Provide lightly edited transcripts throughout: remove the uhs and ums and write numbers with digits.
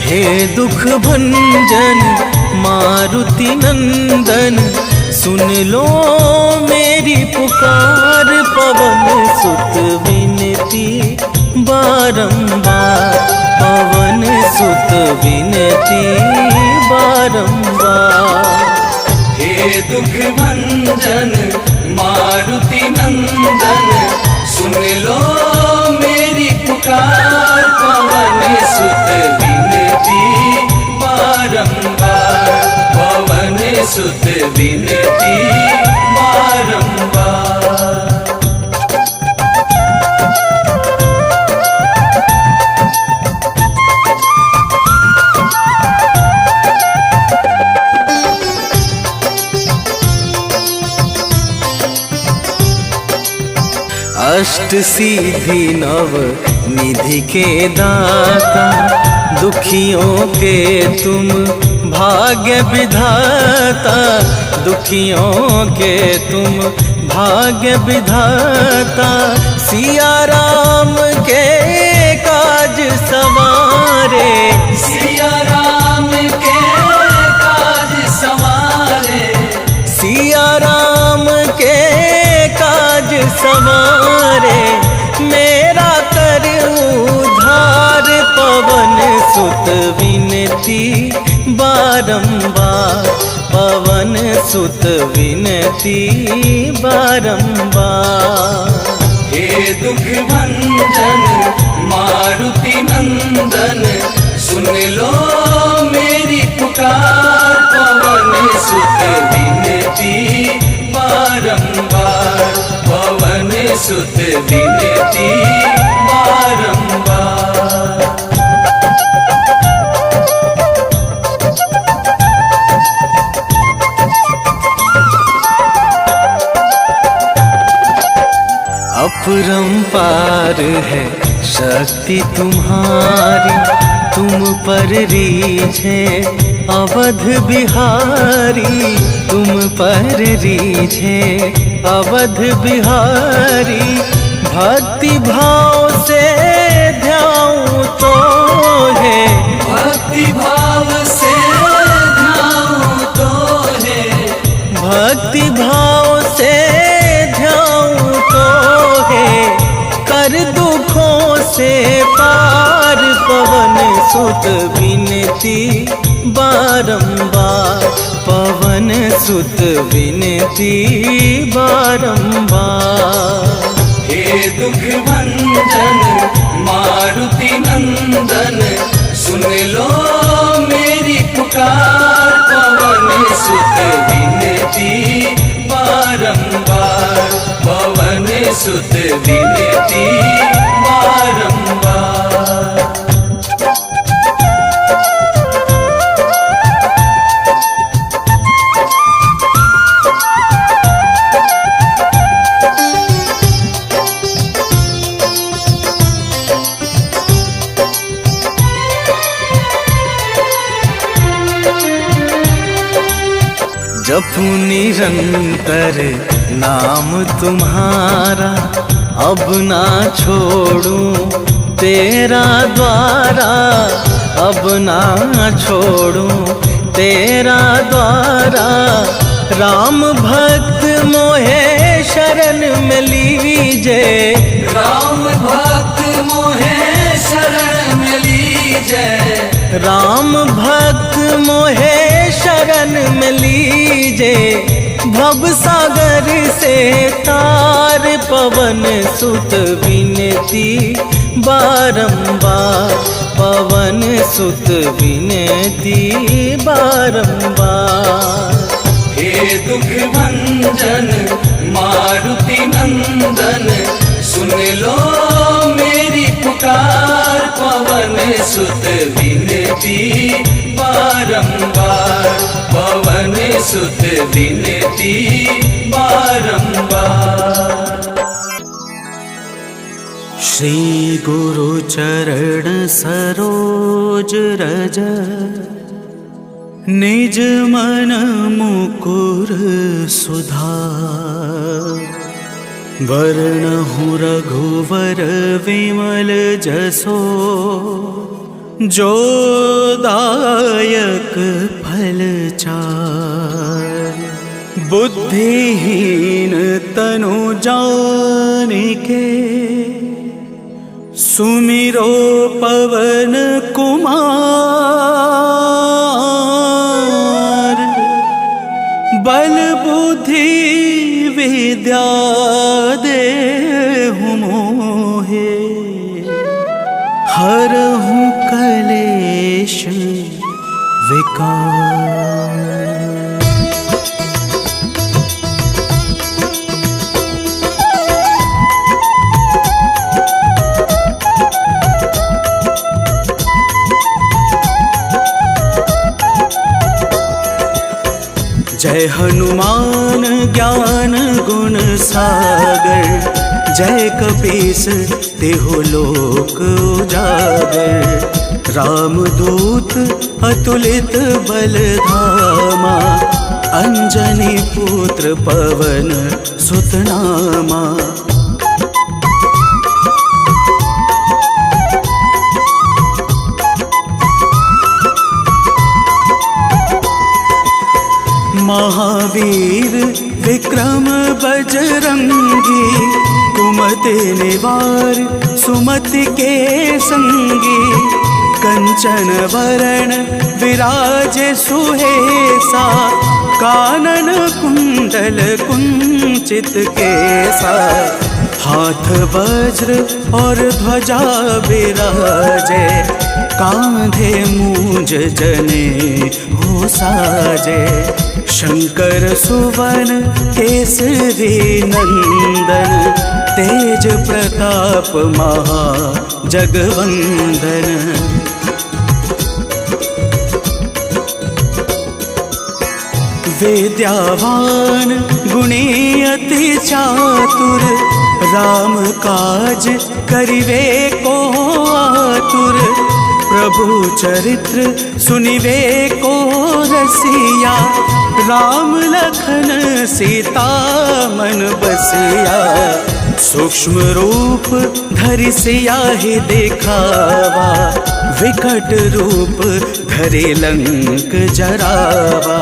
हे दुख भंजन मारुति नंदन, सुन लो मेरी पुकार। पवन सुत विनती बारंबार, पवन सुत विनती बारंबार। हे दुख भंजन मारुति नंदन, सुन लो मेरी पुकार। पवन सुत विनती बारंबार, पवन सुत विनती बारंबार। अष्ट सिद्धि नव निधि के दाता, दुखियों के तुम भाग्य विधाता। दुखियों के तुम भाग्य विधाता, सिया राम के काज सवारे। सिया राम के काज सवारे, सिया राम के काज सवारे। मेरा कर उद्धार, पवन सुत विनती बारंबार, पवन सुत विनती बारंबार। हे दुख भंजन मारुति नंदन, सुन लो मेरी पुकार। पवन सुत विनती बारंबार, पवन सुत विनती बारंबार। अपरंपार है शक्ति तुम्हारी, तुम पर रीझे अवध बिहारी। तुम पर रीझे अवध बिहारी, भक्ति भाव से ध्याऊं तो है। भक्ति भाव से ध्याऊं तो है, भक्ति भाव से ध्याऊं तो है। कर दुखों से पार, पवन सुत विनती बारंबार, पवन सुत विनती बारंबार। हे दुख भंजन मारुति नंदन, सुन लो मेरी पुकार। पवन सुत विनती बारंबार, पवन सुत विनती बारंबार। जपू निरंतर नाम तुम्हारा, अब ना छोड़ूं तेरा द्वारा। अब ना छोड़ूं तेरा द्वारा। राम भक्त मोहे शरण में लीजे, राम भक्त मोहे शरण में लीजे। राम भक्त मोहे शरण में लीजे। भव सागर से तार, पवन सुत विनती बारंबार, पवन सुत विनती बारंबार। हे दुख भंजन मारुति नंदन, सुन लो मेरी पुकार। पवन सुत विनती विनती बारंबार, पवन सुत विनती बारंबार। श्री गुरु चरण सरोज रज, निज मन मुकुर सुधार। वरणहु रघुवर विमल जसो, जो दायक फल चार। बुद्धिहीन तनु जानिके, सुमिरो पवन कुमार। बल बुद्धि विद्या देहु मोहे, हरहु कलेश विकार। जय हनुमान ज्ञान गुण सागर, जय कपीस तिहु लोक उजागर। रामदूत अतुलित बल धामा, अंजनी पुत्र पवन सुत नामा। महावीर विक्रम बजरंगी, कुमति निवार सुमति के संगी। कंचन वरण विराज सुहेसा, कानन कुंडल कुंचित केसा। हाथ वज्र और ध्वजा विराजे, कांधे मूंज जने हो साजे। शंकर सुवन केसरी नंदन, तेज प्रताप महा जगवंदन। विद्यावान गुणी अति चातुर, राम काज करिवे को आतुर। प्रभु चरित्र सुनिवे को रसिया, राम लखन सीता मन बसिया। सूक्ष्म रूप धरि सियाहि दिखावा, विकट रूप धरि लंक जरावा।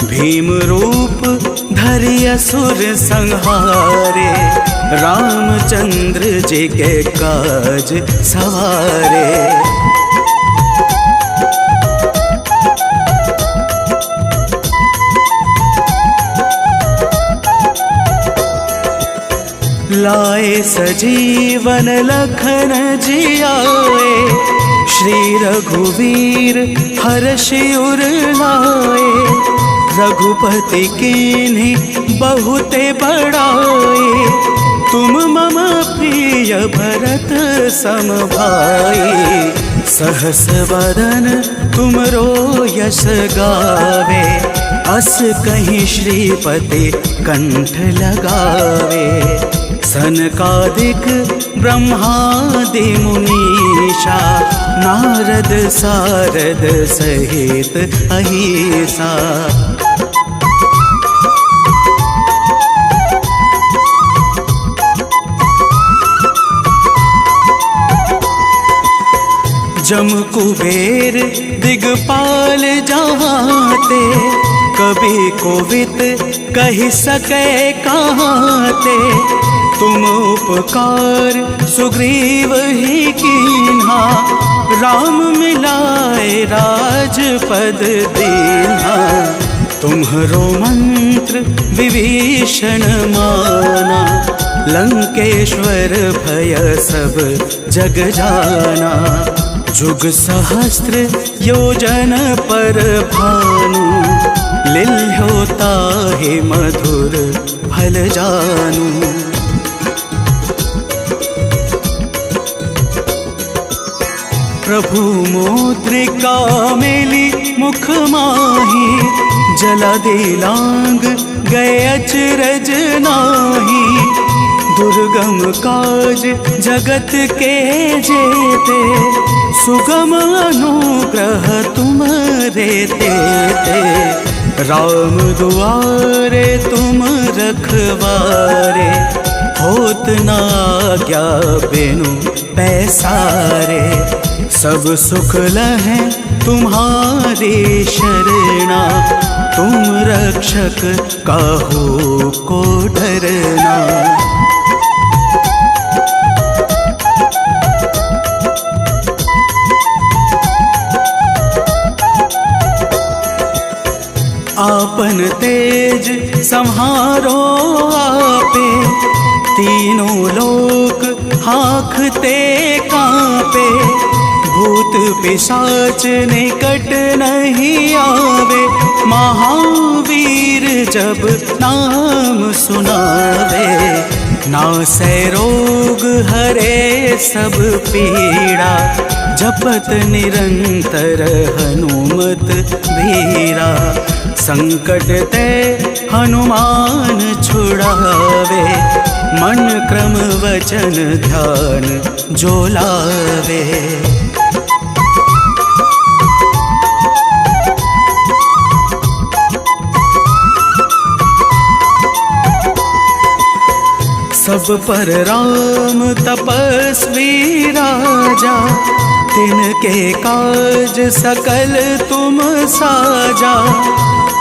भीम रूप धरि असुर संहारे, रामचंद्र जी के काज सवारे। लाए सजीवन लखन जियाए, श्री रघुवीर हर्षि उर लाए। रघुपति कीन्ही बहुते बड़ाए, तुम मम प्रिय भरत सम भाई। सहस वदन तुमरो यश गावे, अस कहीं श्रीपति कंठ लगावे। सनकादिक ब्रह्मादि मुनीषा, नारद सारद सहित अहिसा। जम कुबेर दिगपाल जहाते, कभी कोवित कही सके कहाते। तुम उपकार सुग्रीव ही कीन्हा, राम मिलाए राजपद दीन्हा। तुम्हरो मंत्र विभीषण माना, लंकेश्वर भय सब जग जाना। जुग सहस्त्र योजन पर भानु, लील्ह्यो ताहि मधुर फल जानू। प्रभु मुद्रिका मेली मुख माही, जला दे लांग गए अचरज नाही। दुर्गम काज जगत के जेते, सुगम अनुग्रह तुमरे तेते। राम दुआरे तुम रखवारे, होत ना आज्ञा बिनु पैसारे। सब सुख लहै तुम्हारे शरणा, तुम रक्षक काहू को डरना। आपन तेज संहारो आपे, तीनों लोक हाँकते कांपे। भूत पिशाच निकट नहीं आवे, महावीर जब नाम सुनावे। नासै रोग हरे सब पीड़ा, जपत निरंतर हनुमत बीरा। संकट ते हनुमान छुड़ावे, मन क्रम वचन ध्यान जो लावे। सब पर राम तपस्वी राजा, तिनके काज सकल तुम साजा।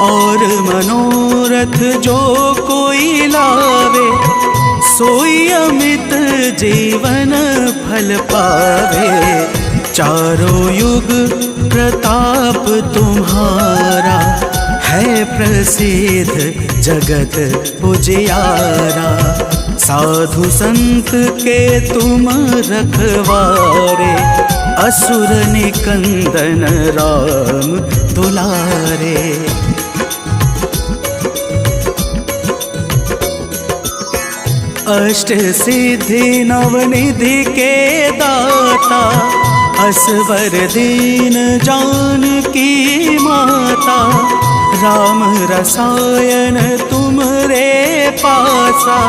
और मनोरथ जो कोई लावे, सोई अमित जीवन फल पावे। चारों युग प्रताप तुम्हारा, है प्रसिद्ध जगत उजियारा। साधु संत के तुम रखवारे, असुर निकंदन राम दुलारे। अष्ट सिद्धि नवनिधि के दाता, असवर दीन जानकी माता। राम रसायन तुमरे पासा,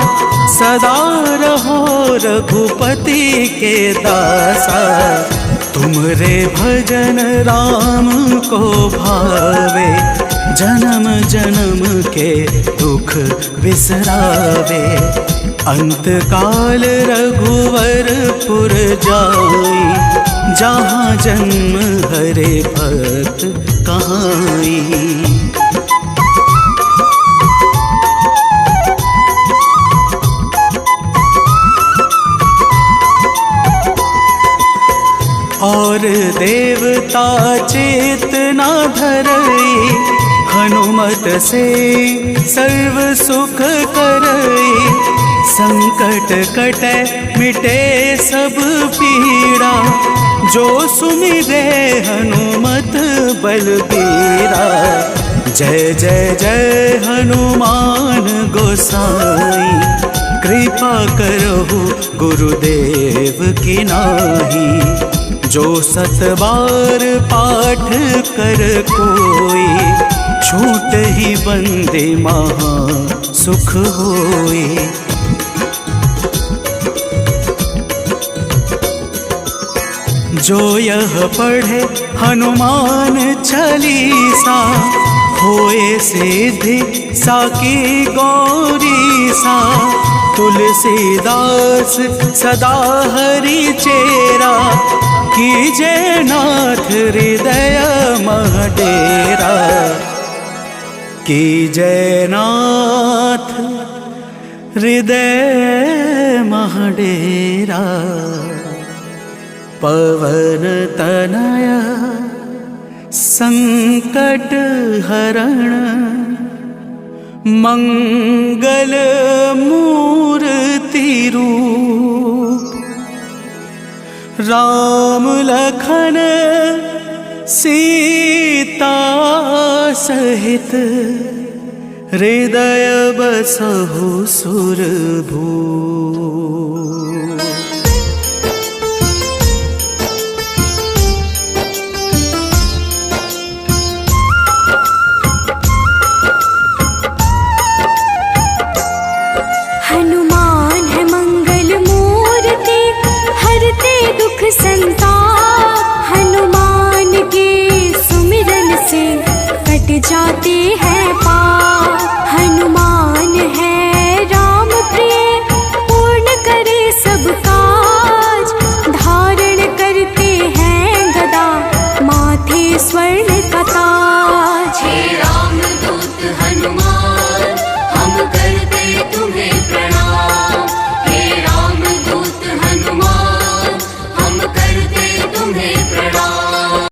सदा रहो रघुपति के दासा। तुमरे भजन राम को भावे, जन्म जन्म के दुख बिसरावे। अंत काल रघुवरपुर जाई, जहाँ जन्म हरे भक्त कहाई। और देवता चेतना धरई, हनुमत से सर्व सुख करई। संकट कटे मिटे सब पीड़ा, जो सुमिरे हनुमत बलबीरा। जय जय जय हनुमान गोसाई, कृपा करहु गुरुदेव की नाही। जो 7 बार पाठ कर कोई, छूट ही बंदे महा सुख होई। जो यह पढ़े हनुमान चालीसा, होए सिद्धि साकी गौरीसा। तुलसीदास सदा हरि चेरा, कीजे नाथ हृदय मह डेरा। कीजे नाथ हृदय मह डेरा। पवन तनय संकट हरण, मंगल मूर्ति रूप। राम लखन सीता सहित, हृदय बसहु सुरभूप। जाते हैं पार।